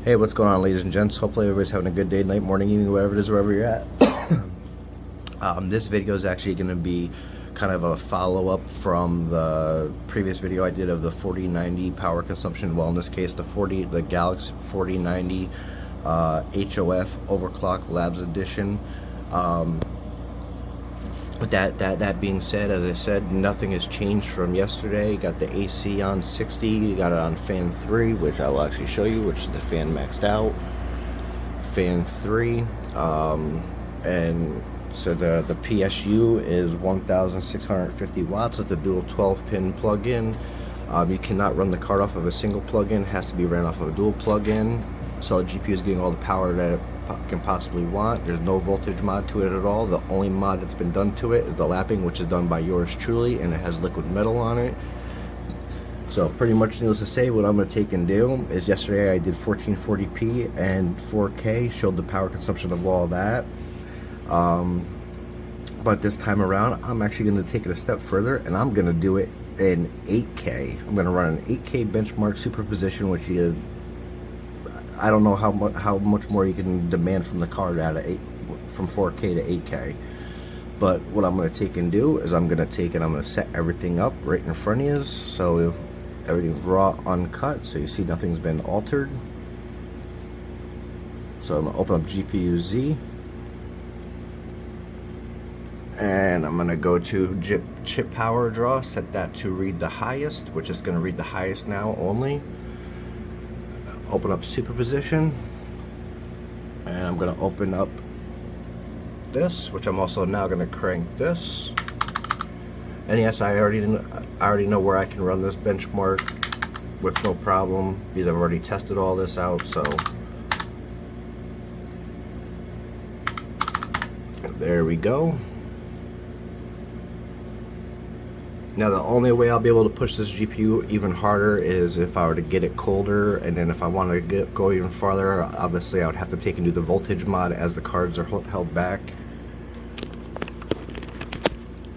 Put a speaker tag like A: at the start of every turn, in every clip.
A: Hey, what's going on, ladies and gents? Hopefully everybody's having a good day, night, morning, evening, whatever it is, wherever you're at. This video is actually going to be kind of a follow-up from the previous video I did of the 4090 power consumption. Well, in this case, the Galaxy 4090 HOF Overclock Labs Edition. With that being said, as I said, nothing has changed from yesterday. Got the AC on 60, got it on fan 3, which I will actually show you, which is the fan maxed out. Fan 3, and so the PSU is 1,650 watts. It's a dual 12-pin plug-in. You cannot run the card off of a single plug-in. It has to be ran off of a dual plug-in. So the GPU is getting all the power that it can possibly want. There's no voltage mod to it at all. The only mod that's been done to it is the lapping, which is done by yours truly, and it has liquid metal on it. So pretty much needless to say, what I'm going to take and do is yesterday I did 1440p and 4K, showed the power consumption of all that. But this time around, I'm actually going to take it a step further, and I'm going to do it in 8K. I'm going to run an 8K benchmark superposition, which is, I don't know how much more you can demand from the card from 4K to 8K. But what I'm going to take and do is I'm going to set everything up right in front of you, so everything's raw, uncut, so you see nothing's been altered. So I'm going to open up GPU Z, and I'm going to go to chip power draw, set that to read the highest, which is going to read the highest now only. Open up superposition, and I'm going to open up this, which I'm also now going to crank this. And yes, I already know where I can run this benchmark with no problem, because I've already tested all this out. So there we go. Now the only way I'll be able to push this GPU even harder is if I were to get it colder, and then if I wanted to go even farther, obviously I would have to take and do the voltage mod as the cards are held back.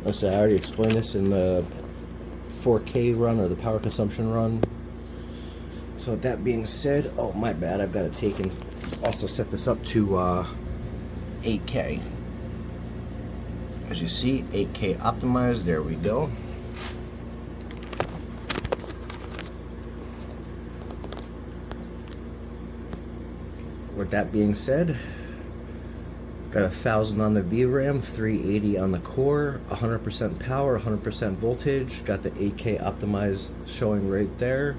A: Listen, I already explained this in the 4K run, or the power consumption run. So with that being said, oh my bad, I've got to take and also set this up to 8K. As you see, 8K optimized, there we go. With that being said, got 1,000 on the VRAM, 380 on the core, 100% power, 100% voltage. Got the 8K optimized showing right there.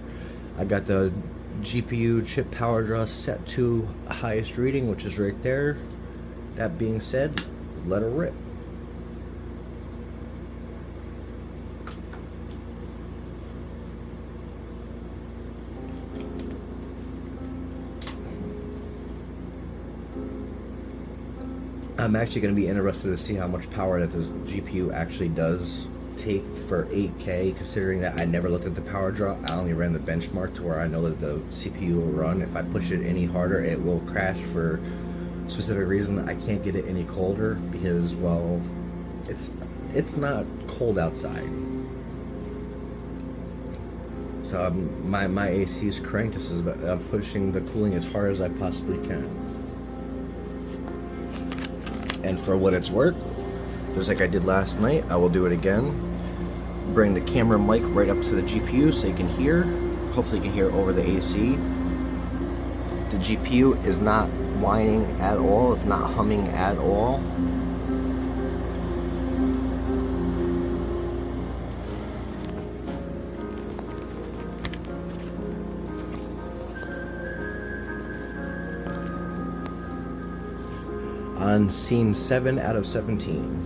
A: I got the GPU chip power draw set to highest reading, which is right there. That being said, let her rip. I'm actually going to be interested to see how much power that this GPU actually does take for 8K, considering that I never looked at the power draw. I only ran the benchmark to where I know that the CPU will run. If I push it any harder, it will crash for a specific reason. I can't get it any colder because, well, it's not cold outside. So my AC is cranked. I'm pushing the cooling as hard as I possibly can. And for what it's worth, just like I did last night, I will do it again. Bring the camera mic right up to the GPU so you can hear. Hopefully you can hear over the AC. The GPU is not whining at all. It's not humming at all. On scene 7 out of 17.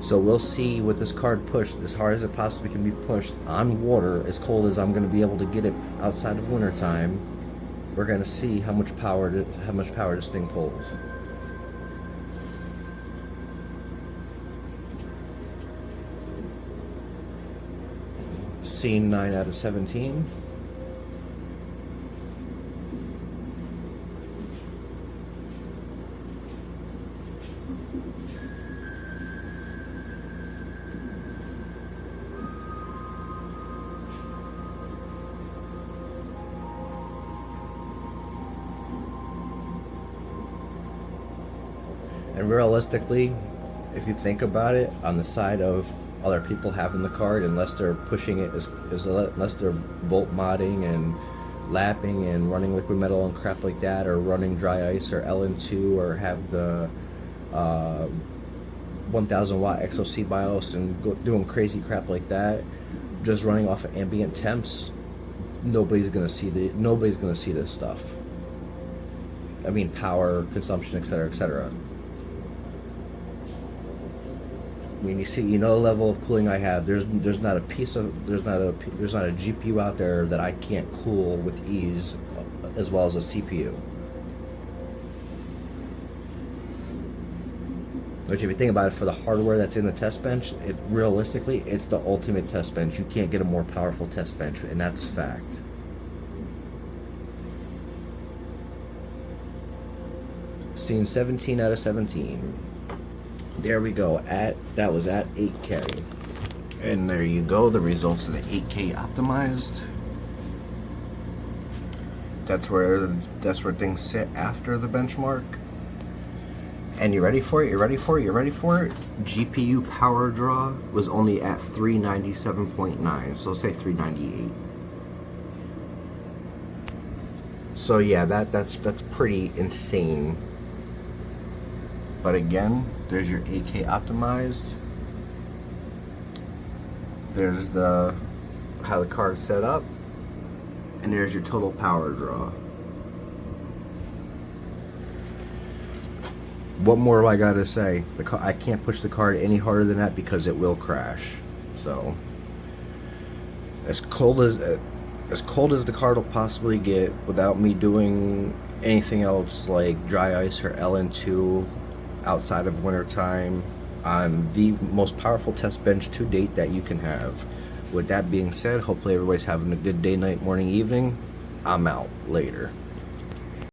A: So we'll see with this card pushed as hard as it possibly can be pushed on water, as cold as I'm going to be able to get it outside of winter time. We're going to see how much power this thing pulls. Scene 9 out of 17. And realistically, if you think about it, on the side of other people having the card, unless they're pushing it, unless they're volt modding and lapping and running liquid metal and crap like that, or running dry ice or LN2, or have the 1000 watt XOC BIOS and doing crazy crap like that, just running off of ambient temps, nobody's gonna see this stuff. I mean, power consumption, etc., etc. When you know the level of cooling I have. There's not a GPU out there that I can't cool with ease, as well as a CPU. Which, if you think about it, for the hardware that's in the test bench, realistically, it's the ultimate test bench. You can't get a more powerful test bench, and that's fact. Scene 17 out of 17. There we go. That was at 8K. And there you go, the results of the 8K optimized. That's where things sit after the benchmark. And you ready for it? You ready for it? You ready for it? GPU power draw was only at 397.9, so let's say 398. So yeah, that's pretty insane. But again, there's your 8K optimized. There's how the card's set up, and there's your total power draw. What more do I gotta say? I can't push the card any harder than that because it will crash. So as cold as the card will possibly get, without me doing anything else like dry ice or LN2 outside of wintertime, on the most powerful test bench to date that you can have. With that being said, hopefully everybody's having a good day, night, morning, evening. I'm out. Later.